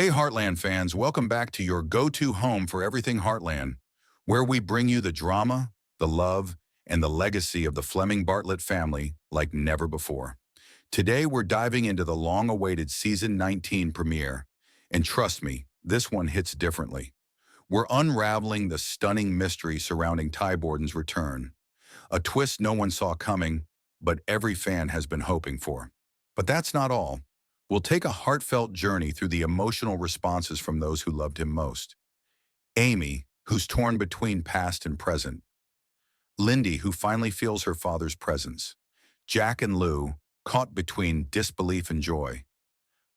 Hey, Heartland fans, welcome back to your go-to home for everything Heartland, where we bring you the drama, the love, and the legacy of the Fleming Bartlett family like never before. Today, we're diving into the long-awaited Season 19 premiere, and trust me, this one hits differently. We're unraveling the stunning mystery surrounding Ty Borden's return, a twist no one saw coming, but every fan has been hoping for. But that's not all. We'll take a heartfelt journey through the emotional responses from those who loved him most. Amy, who's torn between past and present. Lindy, who finally feels her father's presence. Jack and Lou, caught between disbelief and joy.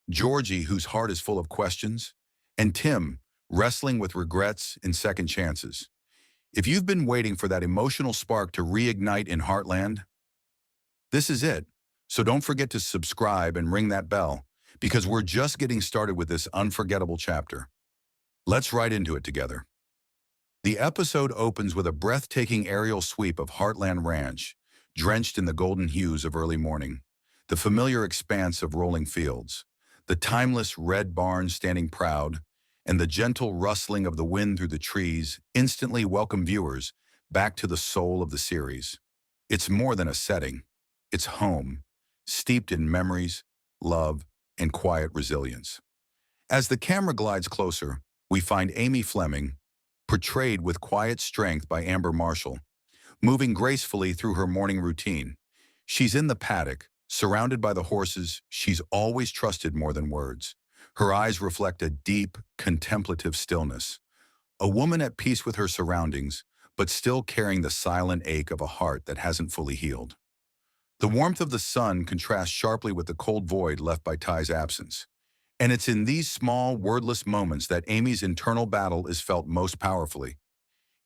Georgie, whose heart is full of questions. And Tim, wrestling with regrets and second chances. If you've been waiting for that emotional spark to reignite in Heartland, this is it. So don't forget to subscribe and ring that bell, because we're just getting started with this unforgettable chapter. Let's right into it together. The episode opens with a breathtaking aerial sweep of Heartland Ranch, drenched in the golden hues of early morning, the familiar expanse of rolling fields, the timeless red barn standing proud, and the gentle rustling of the wind through the trees instantly welcome viewers back to the soul of the series. It's more than a setting. It's home, steeped in memories, love, and quiet resilience. As the camera glides closer, we find Amy Fleming, portrayed with quiet strength by Amber Marshall, moving gracefully through her morning routine. She's in the paddock, surrounded by the horses she's always trusted more than words. Her eyes reflect a deep, contemplative stillness. A woman at peace with her surroundings, but still carrying the silent ache of a heart that hasn't fully healed. The warmth of the sun contrasts sharply with the cold void left by Ty's absence. And it's in these small, wordless moments that Amy's internal battle is felt most powerfully.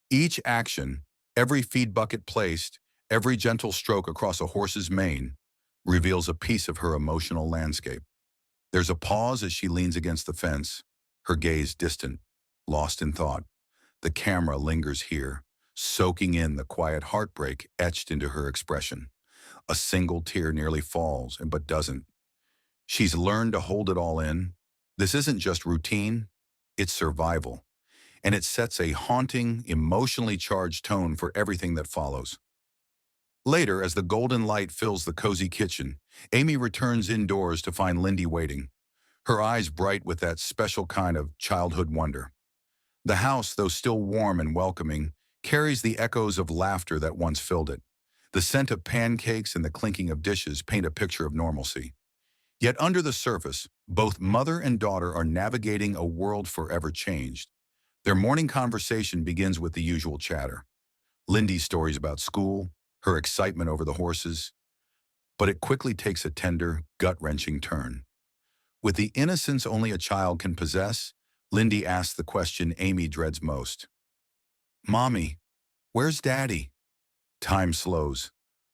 Each action, every feed bucket placed, every gentle stroke across a horse's mane, reveals a piece of her emotional landscape. There's a pause as she leans against the fence, her gaze distant, lost in thought. The camera lingers here, soaking in the quiet heartbreak etched into her expression. A single tear nearly falls, but doesn't. She's learned to hold it all in. This isn't just routine, it's survival. And it sets a haunting, emotionally charged tone for everything that follows. Later, as the golden light fills the cozy kitchen, Amy returns indoors to find Lindy waiting, her eyes bright with that special kind of childhood wonder. The house, though still warm and welcoming, carries the echoes of laughter that once filled it. The scent of pancakes and the clinking of dishes paint a picture of normalcy. Yet under the surface, both mother and daughter are navigating a world forever changed. Their morning conversation begins with the usual chatter. Lindy's stories about school, her excitement over the horses, but it quickly takes a tender, gut-wrenching turn. With the innocence only a child can possess, Lindy asks the question Amy dreads most. "Mommy, where's Daddy?" Time slows.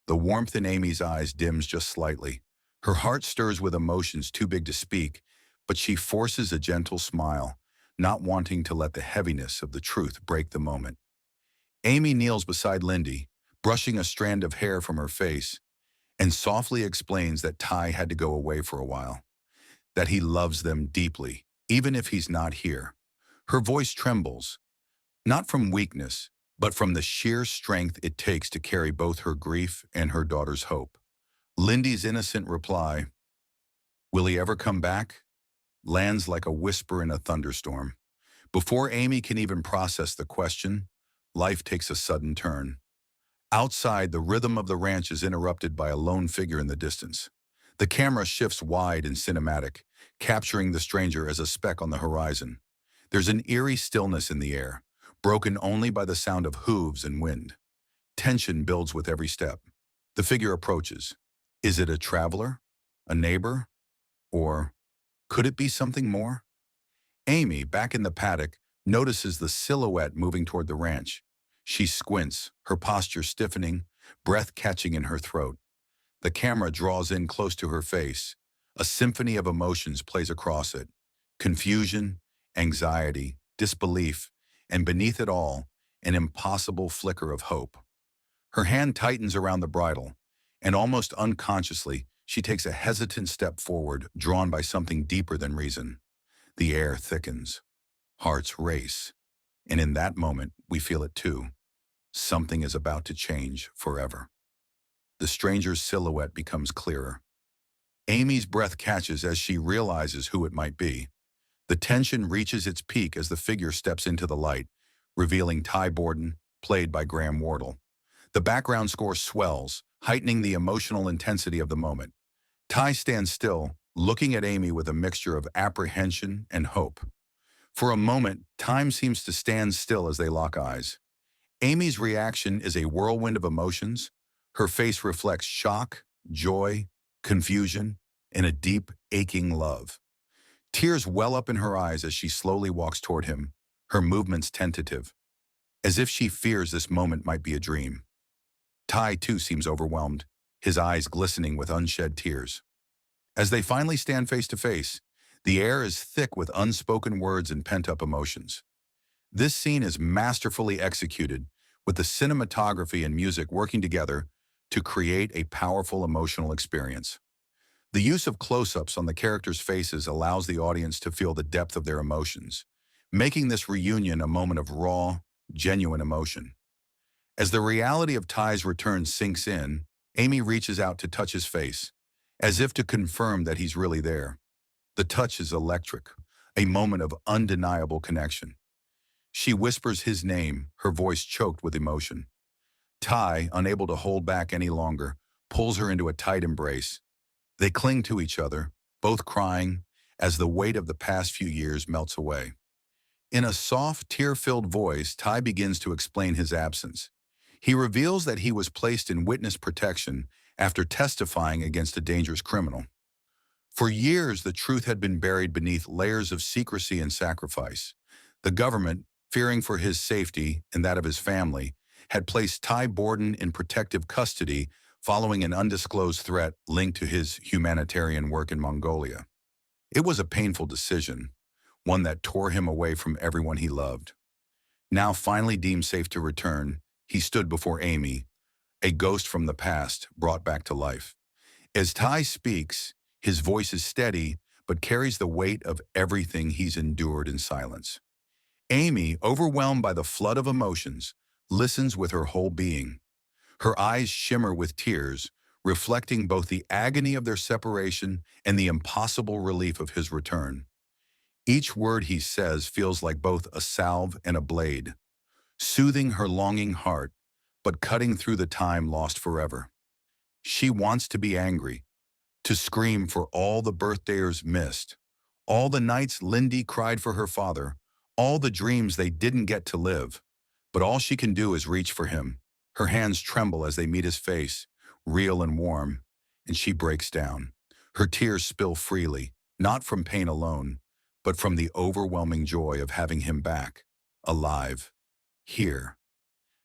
The warmth in Amy's eyes dims just slightly. Her heart stirs with emotions too big to speak, but she forces a gentle smile, not wanting to let the heaviness of the truth break the moment. Amy kneels beside Lindy, brushing a strand of hair from her face, and softly explains that Ty had to go away for a while, that he loves them deeply, even if he's not here. Her voice trembles, not from weakness, but from the sheer strength it takes to carry both her grief and her daughter's hope. Lindy's innocent reply, "Will he ever come back?" lands like a whisper in a thunderstorm. Before Amy can even process the question, life takes a sudden turn. Outside, the rhythm of the ranch is interrupted by a lone figure in the distance. The camera shifts wide and cinematic, capturing the stranger as a speck on the horizon. There's an eerie stillness in the air, broken only by the sound of hooves and wind. Tension builds with every step. The figure approaches. Is it a traveler? A neighbor? Or could it be something more? Amy, back in the paddock, notices the silhouette moving toward the ranch. She squints, her posture stiffening, breath catching in her throat. The camera draws in close to her face. A symphony of emotions plays across it. Confusion, anxiety, disbelief, and beneath it all, an impossible flicker of hope. Her hand tightens around the bridle, and almost unconsciously, she takes a hesitant step forward, drawn by something deeper than reason. The air thickens, hearts race, and in that moment, we feel it too. Something is about to change forever. The stranger's silhouette becomes clearer. Amy's breath catches as she realizes who it might be. The tension reaches its peak as the figure steps into the light, revealing Ty Borden, played by Graham Wardle. The background score swells, heightening the emotional intensity of the moment. Ty stands still, looking at Amy with a mixture of apprehension and hope. For a moment, time seems to stand still as they lock eyes. Amy's reaction is a whirlwind of emotions. Her face reflects shock, joy, confusion, and a deep, aching love. Tears well up in her eyes as she slowly walks toward him, her movements tentative, as if she fears this moment might be a dream. Ty, too, seems overwhelmed, his eyes glistening with unshed tears. As they finally stand face to face, the air is thick with unspoken words and pent-up emotions. This scene is masterfully executed, with the cinematography and music working together to create a powerful emotional experience. The use of close-ups on the characters' faces allows the audience to feel the depth of their emotions, making this reunion a moment of raw, genuine emotion. As the reality of Ty's return sinks in, Amy reaches out to touch his face, as if to confirm that he's really there. The touch is electric, a moment of undeniable connection. She whispers his name, her voice choked with emotion. Ty, unable to hold back any longer, pulls her into a tight embrace. They cling to each other, both crying, as the weight of the past few years melts away. In a soft, tear-filled voice, Ty begins to explain his absence. He reveals that he was placed in witness protection after testifying against a dangerous criminal. For years, the truth had been buried beneath layers of secrecy and sacrifice. The government, fearing for his safety and that of his family, had placed Ty Borden in protective custody following an undisclosed threat linked to his humanitarian work in Mongolia. It was a painful decision, one that tore him away from everyone he loved. Now finally deemed safe to return, he stood before Amy, a ghost from the past brought back to life. As Ty speaks, his voice is steady but carries the weight of everything he's endured in silence. Amy, overwhelmed by the flood of emotions, listens with her whole being. Her eyes shimmer with tears, reflecting both the agony of their separation and the impossible relief of his return. Each word he says feels like both a salve and a blade, soothing her longing heart, but cutting through the time lost forever. She wants to be angry, to scream for all the birthdays missed, all the nights Lindy cried for her father, all the dreams they didn't get to live. But all she can do is reach for him. Her hands tremble as they meet his face, real and warm, and she breaks down. Her tears spill freely, not from pain alone, but from the overwhelming joy of having him back, alive, here.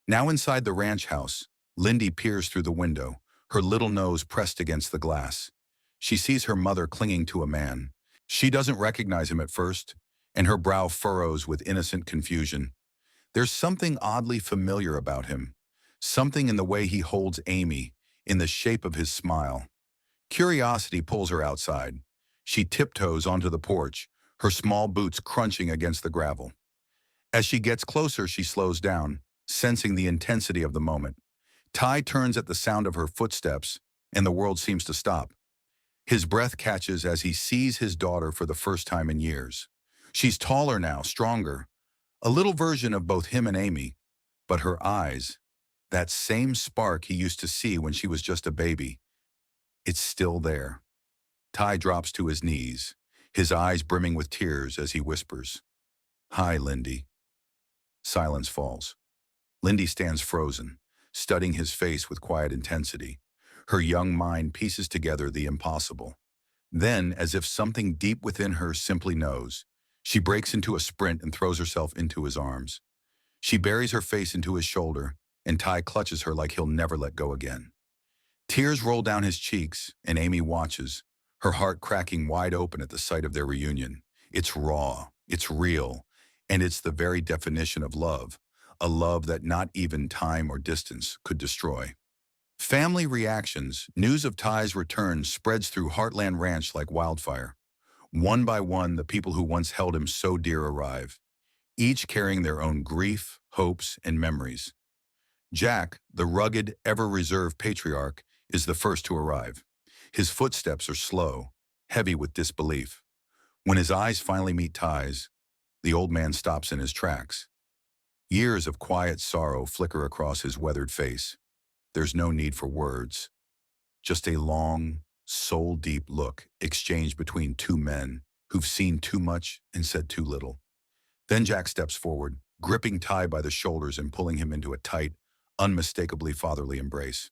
Now inside the ranch house, Lindy peers through the window, her little nose pressed against the glass. She sees her mother clinging to a man. She doesn't recognize him at first, and her brow furrows with innocent confusion. There's something oddly familiar about him, something in the way he holds Amy, in the shape of his smile. Curiosity pulls her outside. She tiptoes onto the porch, her small boots crunching against the gravel. As she gets closer, she slows down, sensing the intensity of the moment. Ty turns at the sound of her footsteps, and the world seems to stop. His breath catches as he sees his daughter for the first time in years. She's taller now, stronger, a little version of both him and Amy, but her eyes, that same spark he used to see when she was just a baby, it's still there. Ty drops to his knees, his eyes brimming with tears as he whispers, "Hi, Lindy." Silence falls. Lindy stands frozen, studying his face with quiet intensity. Her young mind pieces together the impossible. Then, as if something deep within her simply knows, she breaks into a sprint and throws herself into his arms. She buries her face into his shoulder, and Ty clutches her like he'll never let go again. Tears roll down his cheeks, and Amy watches, her heart cracking wide open at the sight of their reunion. It's raw, it's real, and it's the very definition of love, a love that not even time or distance could destroy. Family reactions, news of Ty's return spreads through Heartland Ranch like wildfire. One by one, the people who once held him so dear arrive, each carrying their own grief, hopes, and memories. Jack, the rugged, ever-reserved patriarch, is the first to arrive. His footsteps are slow, heavy with disbelief. When his eyes finally meet Ty's, the old man stops in his tracks. Years of quiet sorrow flicker across his weathered face. There's no need for words, just a long, soul-deep look exchanged between two men who've seen too much and said too little. Then Jack steps forward, gripping Ty by the shoulders and pulling him into a tight, unmistakably fatherly embrace.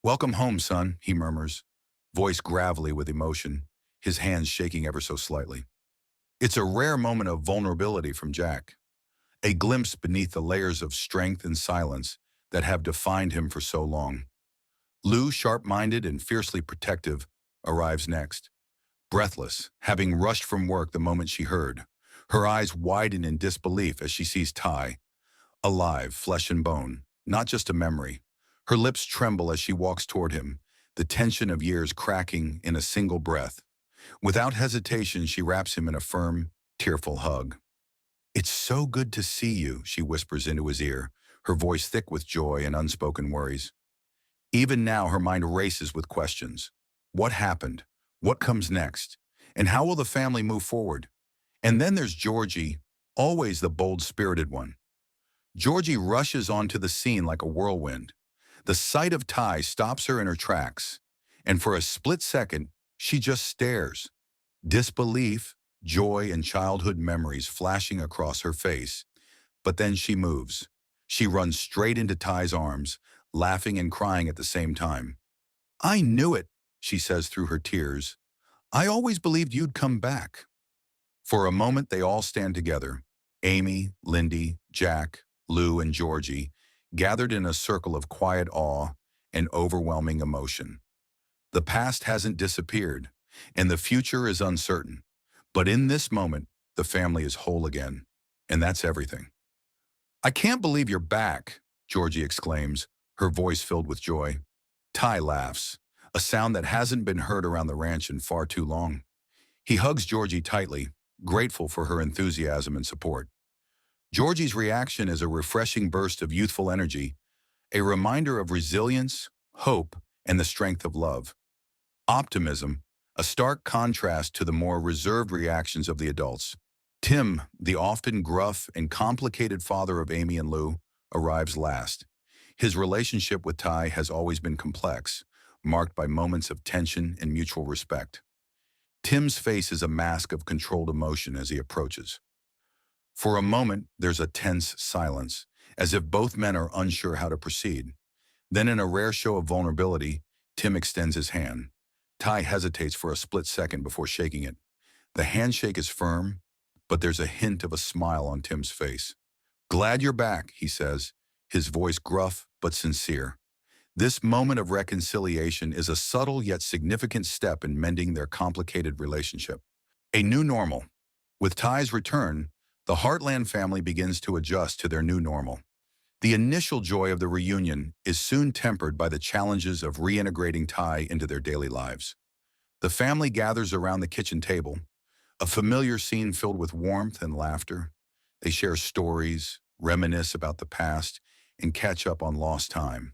"Welcome home, son," he murmurs, voice gravelly with emotion, his hands shaking ever so slightly. It's a rare moment of vulnerability from Jack, a glimpse beneath the layers of strength and silence that have defined him for so long. Lou, sharp-minded and fiercely protective, arrives next. Breathless, having rushed from work the moment she heard, her eyes widen in disbelief as she sees Ty, alive, flesh and bone, not just a memory. Her lips tremble as she walks toward him, the tension of years cracking in a single breath. Without hesitation, she wraps him in a firm, tearful hug. "It's so good to see you," she whispers into his ear, her voice thick with joy and unspoken worries. Even now, her mind races with questions. What happened? What comes next? And how will the family move forward? And then there's Georgie, always the bold-spirited one. Georgie rushes onto the scene like a whirlwind. The sight of Ty stops her in her tracks, and for a split second, she just stares. Disbelief, joy, and childhood memories flashing across her face. But then she moves. She runs straight into Ty's arms, laughing and crying at the same time. "I knew it," she says through her tears. "I always believed you'd come back." For a moment, they all stand together. Amy, Lindy, Jack, Lou, and Georgie, gathered in a circle of quiet awe and overwhelming emotion. The past hasn't disappeared, and the future is uncertain. But in this moment, the family is whole again, and that's everything. "I can't believe you're back," Georgie exclaims, her voice filled with joy. Ty laughs, a sound that hasn't been heard around the ranch in far too long. He hugs Georgie tightly, grateful for her enthusiasm and support. Georgie's reaction is a refreshing burst of youthful energy, a reminder of resilience, hope, and the strength of love. Optimism, a stark contrast to the more reserved reactions of the adults. Tim, the often gruff and complicated father of Amy and Lou, arrives last. His relationship with Ty has always been complex, marked by moments of tension and mutual respect. Tim's face is a mask of controlled emotion as he approaches. For a moment, there's a tense silence, as if both men are unsure how to proceed. Then, in a rare show of vulnerability, Tim extends his hand. Ty hesitates for a split second before shaking it. The handshake is firm, but there's a hint of a smile on Tim's face. "Glad you're back," he says, his voice gruff but sincere. This moment of reconciliation is a subtle yet significant step in mending their complicated relationship. A new normal. With Ty's return, the Heartland family begins to adjust to their new normal. The initial joy of the reunion is soon tempered by the challenges of reintegrating Ty into their daily lives. The family gathers around the kitchen table, a familiar scene filled with warmth and laughter. They share stories, reminisce about the past, and catch up on lost time.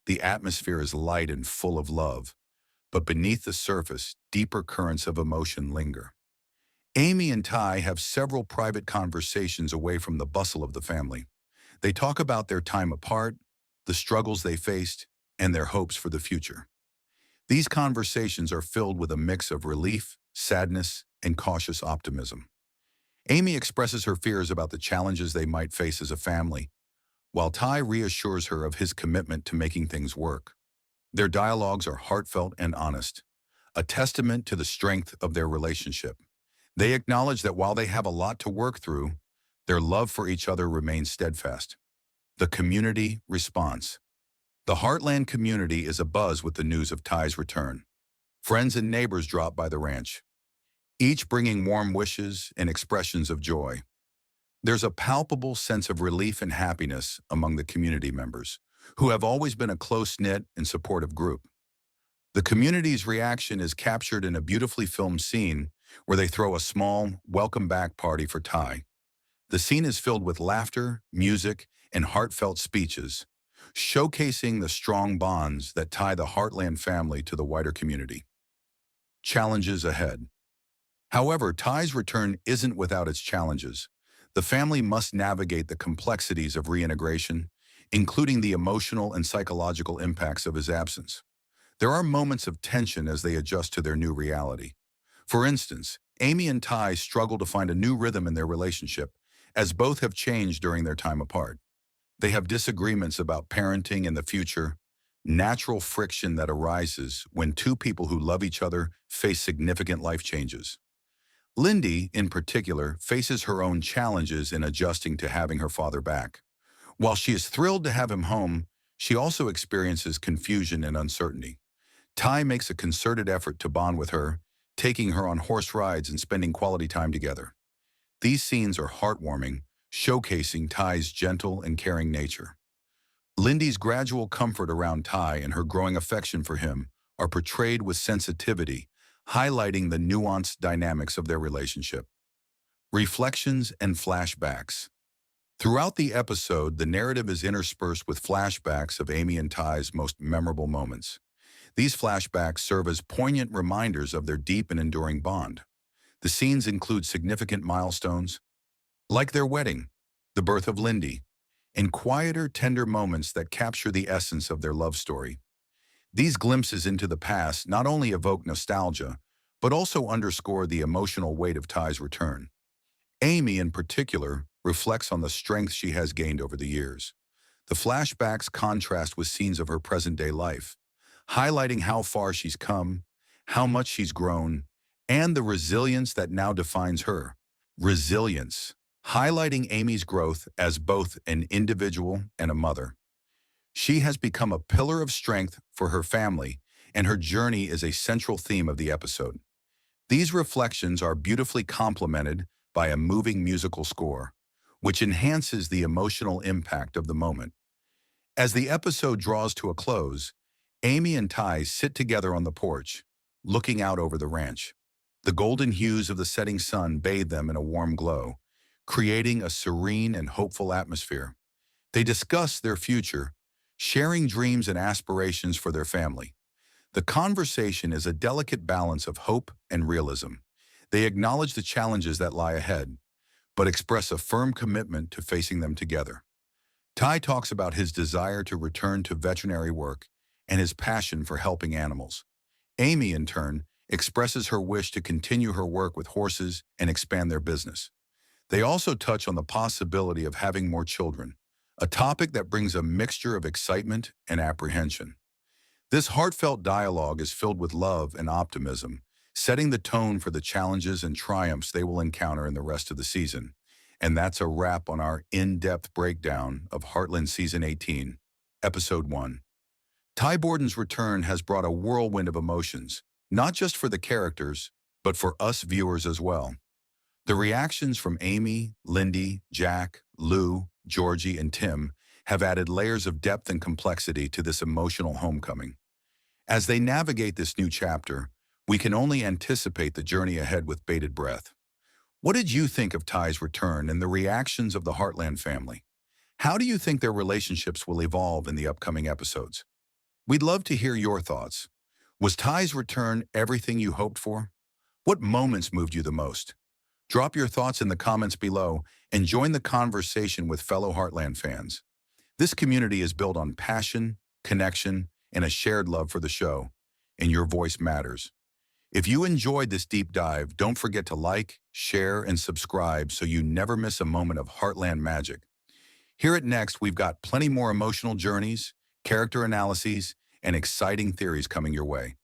The atmosphere is light and full of love, but beneath the surface, deeper currents of emotion linger. Amy and Ty have several private conversations away from the bustle of the family. They talk about their time apart, the struggles they faced, and their hopes for the future. These conversations are filled with a mix of relief, sadness, and cautious optimism. Amy expresses her fears about the challenges they might face as a family, while Ty reassures her of his commitment to making things work. Their dialogues are heartfelt and honest, a testament to the strength of their relationship. They acknowledge that while they have a lot to work through, their love for each other remains steadfast. The community response. The Heartland community is abuzz with the news of Ty's return. Friends and neighbors drop by the ranch, each bringing warm wishes and expressions of joy. There's a palpable sense of relief and happiness among the community members, who have always been a close-knit and supportive group. The community's reaction is captured in a beautifully filmed scene where they throw a small, welcome back party for Ty. The scene is filled with laughter, music, and heartfelt speeches, showcasing the strong bonds that tie the Heartland family to the wider community. Challenges ahead. However, Ty's return isn't without its challenges. The family must navigate the complexities of reintegration, including the emotional and psychological impacts of his absence. There are moments of tension as they adjust to their new reality. For instance, Amy and Ty struggle to find a new rhythm in their relationship, as both have changed during their time apart. They have disagreements about parenting and the future, natural friction that arises when two people who love each other face significant life changes. Lindy, in particular, faces her own challenges in adjusting to having her father back. While she is thrilled to have him home, she also experiences confusion and uncertainty. Ty makes a concerted effort to bond with her, taking her on horse rides and spending quality time together. These scenes are heartwarming, showcasing Ty's gentle and caring nature. Lindy's gradual comfort around Ty and her growing affection for him are portrayed with sensitivity, highlighting the nuanced dynamics of their relationship. Reflections and flashbacks. Throughout the episode, the narrative is interspersed with flashbacks of Amy and Ty's most memorable moments. These flashbacks serve as poignant reminders of their deep and enduring bond. The scenes include significant milestones, like their wedding, the birth of Lindy, and quieter, tender moments that capture the essence of their love story. These glimpses into the past not only evoke nostalgia, but also underscore the emotional weight of Ty's return. Amy, in particular, reflects on the strength she has gained over the years. The flashbacks contrast with scenes of her present-day life, highlighting how far she's come, how much she's grown, and the resilience that now defines her. Resilience, highlighting Amy's growth as both an individual and a mother. She has become a pillar of strength for her family, and her journey is a central theme of the episode. These reflections are beautifully complemented by a moving musical score, which enhances the emotional impact of the moment. As the episode draws to a close, Amy and Ty sit together on the porch, looking out over the ranch. The golden hues of the setting sun bathe them in a warm glow, creating a serene and hopeful atmosphere. They discuss their future, sharing dreams and aspirations for their family. The conversation is a delicate balance of hope and realism. They acknowledge the challenges that lie ahead, but express a firm commitment to facing them together. Ty talks about his desire to return to veterinary work and his passion for helping animals. Amy, in turn, expresses her wish to continue her work with horses and expand their business. They also touch on the possibility of having more children, a topic that brings a mixture of excitement and apprehension. This heartfelt dialogue is filled with love and optimism, setting the tone for the challenges and triumphs they will encounter in the rest of the season. And that's a wrap on our in-depth breakdown of Heartland Season 18, Episode 1. Ty Borden's return has brought a whirlwind of emotions, not just for the characters, but for us viewers as well. The reactions from Amy, Lindy, Jack, Lou, Georgie, and Tim have added layers of depth and complexity to this emotional homecoming. As they navigate this new chapter, we can only anticipate the journey ahead with bated breath. What did you think of Ty's return and the reactions of the Heartland family? How do you think their relationships will evolve in the upcoming episodes? We'd love to hear your thoughts. Was Ty's return everything you hoped for? What moments moved you the most? Drop your thoughts in the comments below and join the conversation with fellow Heartland fans. This community is built on passion, connection, and a shared love for the show, and your voice matters. If you enjoyed this deep dive, don't forget to like, share, and subscribe so you never miss a moment of Heartland magic. Here at Next, we've got plenty more emotional journeys, character analyses, and exciting theories coming your way.